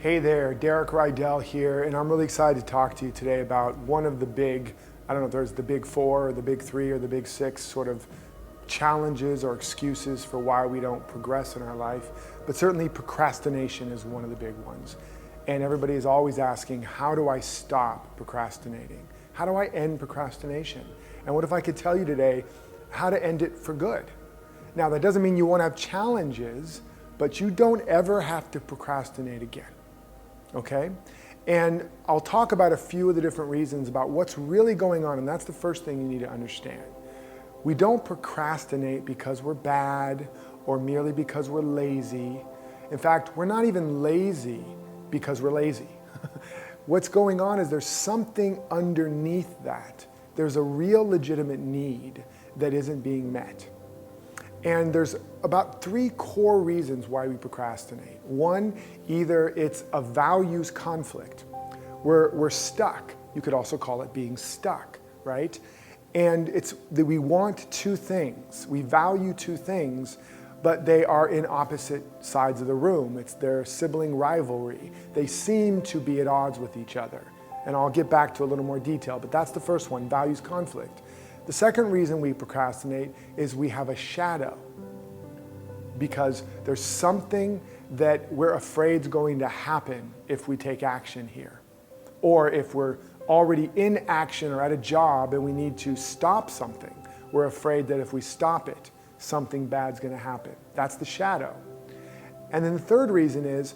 Hey there, Derek Rydall here, and I'm really excited to talk to you today about one of the big, I don't know if there's the big four or the big three or the big six sort of challenges or excuses for why we don't progress in our life, but certainly procrastination is one of the big ones. And everybody is always asking, how do I stop procrastinating? How do I end procrastination? And what if I could tell you today how to end it for good? Now, that doesn't mean you won't have challenges, but you don't ever have to procrastinate again. Okay? And I'll talk about a few of the different reasons about what's really going on, and that's the first thing you need to understand. We don't procrastinate because we're bad or merely because we're lazy. In fact, we're not even lazy because we're lazy. What's going on is there's something underneath that. There's a real legitimate need that isn't being met. And there's about three core reasons why we procrastinate. One, either it's a values conflict. We're stuck. You could also call it being stuck, right? And it's that we want two things. We value two things, but they are in opposite sides of the room. It's their sibling rivalry. They seem to be at odds with each other. And I'll get back to a little more detail, but that's the first one, values conflict. The second reason we procrastinate is we have a shadow, because there's something that we're afraid is going to happen if we take action here. Or if we're already in action or at a job and we need to stop something, we're afraid that if we stop it, something bad's going to happen. That's the shadow. And then the third reason is,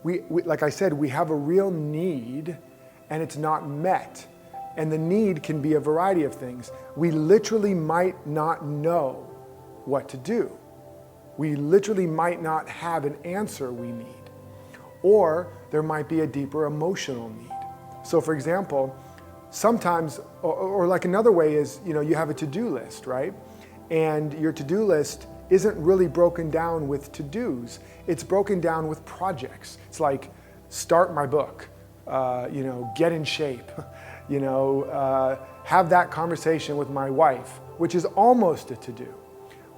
we, like I said, we have a real need and it's not met. And the need can be a variety of things. We literally might not know what to do. We literally might not have an answer we need. Or there might be a deeper emotional need. So for example, sometimes, or like another way is, you have a to-do list, right? And your to-do list isn't really broken down with to-dos. It's broken down with projects. It's like, start my book, get in shape, have that conversation with my wife, which is almost a to-do,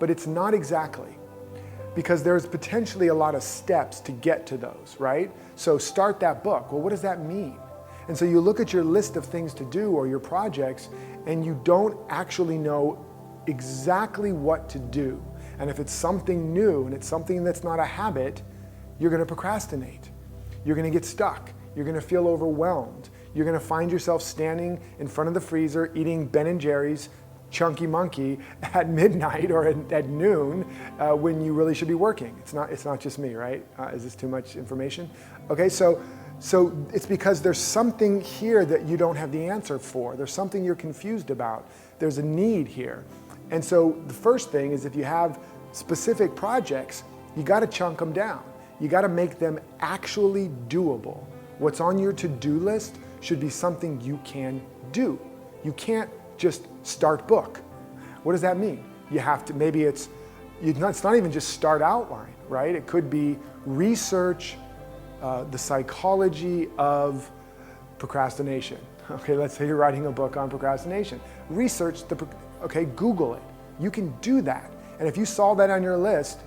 but it's not exactly, because there's potentially a lot of steps to get to those, right? So start that book. Well, what does that mean? And so you look at your list of things to do or your projects, and you don't actually know exactly what to do. And if it's something new and it's something that's not a habit, you're going to procrastinate. You're going to get stuck. You're going to feel overwhelmed. You're going to find yourself standing in front of the freezer eating Ben & Jerry's Chunky Monkey at midnight or at noon when you really should be working. It's not just me, right? Is this too much information? Okay, so it's because there's something here that you don't have the answer for. There's something you're confused about. There's a need here. And so the first thing is, if you have specific projects, you got to chunk them down. You got to make them actually doable. What's on your to-do list should be something you can do. You can't just start book. What does that mean? You have to, maybe it's not even just start outline, right? It could be research the psychology of procrastination. Okay, let's say you're writing a book on procrastination. Google it. You can do that. And if you saw that on your list,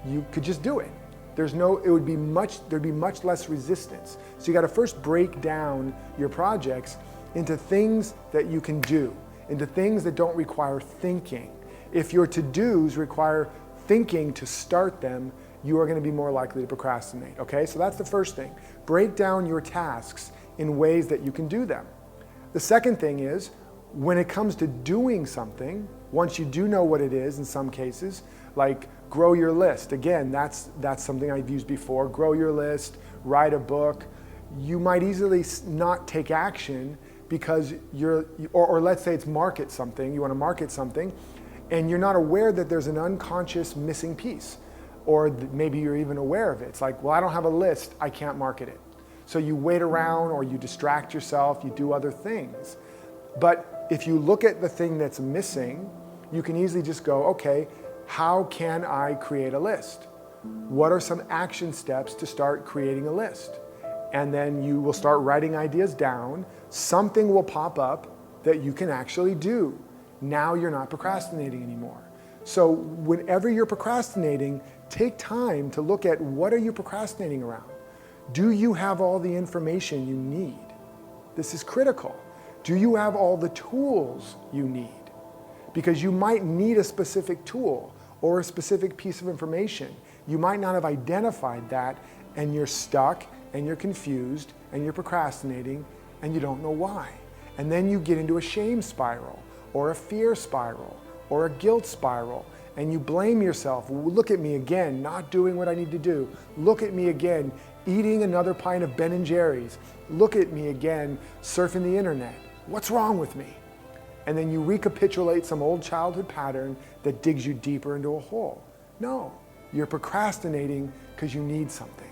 you could just do it. There'd be much less resistance. So you got to first break down your projects into things that you can do, into things that don't require thinking. If your to-dos require thinking to start them, you are going to be more likely to procrastinate. Okay, so that's the first thing. Break down your tasks in ways that you can do them. The second thing is, when it comes to doing something, once you do know what it is in some cases, like grow your list. Again, that's something I've used before. Grow your list, write a book. You might easily not take action because or let's say it's market something, you want to market something, and you're not aware that there's an unconscious missing piece. Or maybe you're even aware of it. It's like, well, I don't have a list, I can't market it. So you wait around or you distract yourself, you do other things. But if you look at the thing that's missing, you can easily just go, okay, how can I create a list? What are some action steps to start creating a list? And then you will start writing ideas down. Something will pop up that you can actually do. Now you're not procrastinating anymore. So whenever you're procrastinating, take time to look at, what are you procrastinating around? Do you have all the information you need? This is critical. Do you have all the tools you need? Because you might need a specific tool or a specific piece of information. You might not have identified that, and you're stuck and you're confused and you're procrastinating and you don't know why. And then you get into a shame spiral or a fear spiral or a guilt spiral, and you blame yourself. Look at me again, not doing what I need to do. Look at me again, eating another pint of Ben & Jerry's. Look at me again, surfing the internet. What's wrong with me? And then you recapitulate some old childhood pattern that digs you deeper into a hole. No, you're procrastinating because you need something.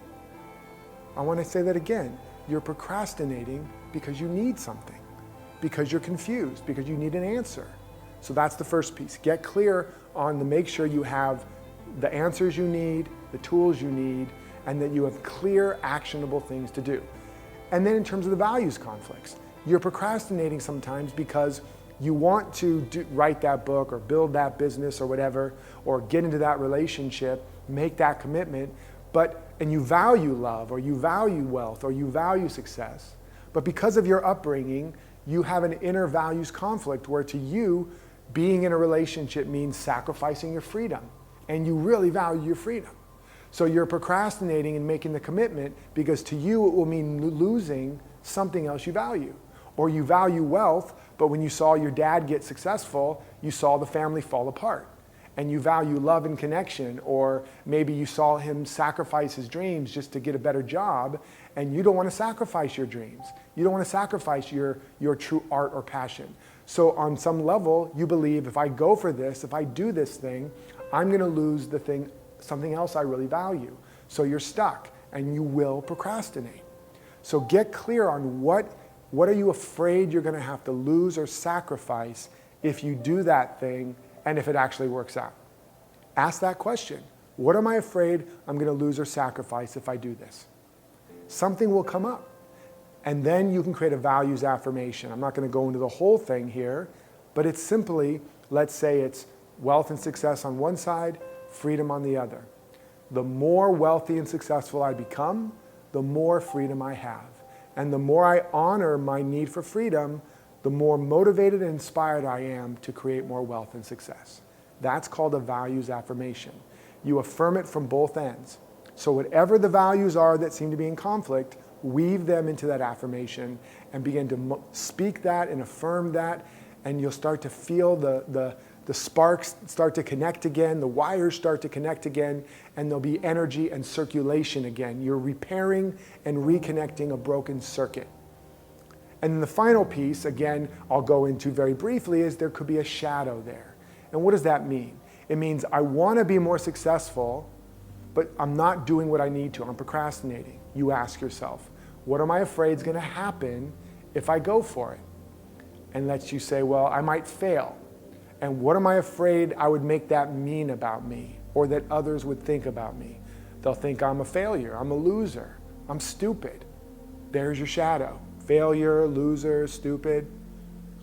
I want to say that again. You're procrastinating because you need something, because you're confused, because you need an answer. So that's the first piece. Get clear on make sure you have the answers you need, the tools you need, and that you have clear, actionable things to do. And then in terms of the values conflicts, you're procrastinating sometimes because you want to write that book or build that business or whatever, or get into that relationship, make that commitment, and you value love, or you value wealth, or you value success. But because of your upbringing, you have an inner values conflict where to you, being in a relationship means sacrificing your freedom, and you really value your freedom. So you're procrastinating and making the commitment because to you it will mean losing something else you value. Or you value wealth, but when you saw your dad get successful, you saw the family fall apart. And you value love and connection, or maybe you saw him sacrifice his dreams just to get a better job, and you don't want to sacrifice your dreams. You don't want to sacrifice your true art or passion. So on some level, you believe if I go for this, if I do this thing, I'm going to lose the thing, something else I really value. So you're stuck, and you will procrastinate. So get clear on what are you afraid you're going to have to lose or sacrifice if you do that thing, and if it actually works out. Ask that question. What am I afraid I'm going to lose or sacrifice if I do this? Something will come up. And then you can create a values affirmation. I'm not going to go into the whole thing here, but it's simply, let's say it's wealth and success on one side, freedom on the other. The more wealthy and successful I become, the more freedom I have. And the more I honor my need for freedom, the more motivated and inspired I am to create more wealth and success. That's called a values affirmation. You affirm it from both ends. So whatever the values are that seem to be in conflict, weave them into that affirmation and begin to speak that and affirm that, and you'll start to feel the sparks start to connect again, the wires start to connect again, and there'll be energy and circulation again. You're repairing and reconnecting a broken circuit. And then the final piece, again, I'll go into very briefly, is there could be a shadow there. And what does that mean? It means I want to be more successful, but I'm not doing what I need to. I'm procrastinating. You ask yourself, what am I afraid is going to happen if I go for it? And lets you say, well, I might fail. And what am I afraid I would make that mean about me, or that others would think about me? They'll think I'm a failure, I'm a loser, I'm stupid. There's your shadow. Failure, loser, stupid.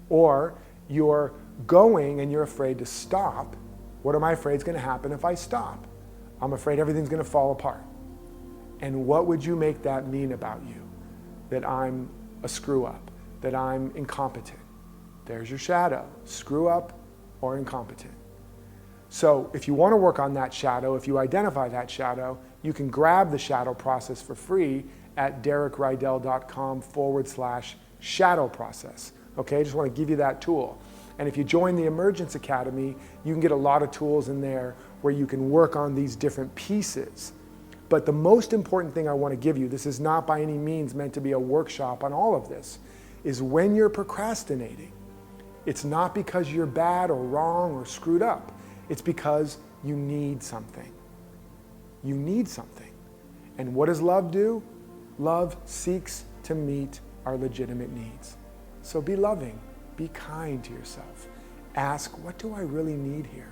Or you're going and you're afraid to stop. What am I afraid is going to happen if I stop? I'm afraid everything's going to fall apart. And what would you make that mean about you? That I'm a screw up, that I'm incompetent. There's your shadow, screw up or incompetent. So if you want to work on that shadow, if you identify that shadow, you can grab the shadow process for free at DerekRydall.com/shadow process. Okay, I just want to give you that tool. And if you join the Emergence Academy, you can get a lot of tools in there where you can work on these different pieces. But the most important thing I want to give you, this is not by any means meant to be a workshop on all of this, is when you're procrastinating, it's not because you're bad or wrong or screwed up. It's because you need something. You need something. And what does love do? Love seeks to meet our legitimate needs. So be loving, be kind to yourself. Ask, what do I really need here?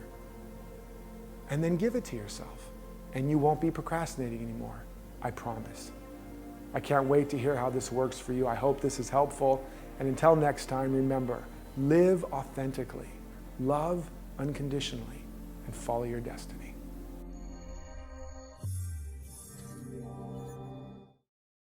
And then give it to yourself. And you won't be procrastinating anymore, I promise. I can't wait to hear how this works for you. I hope this is helpful. And until next time, remember, live authentically, love unconditionally, and follow your destiny.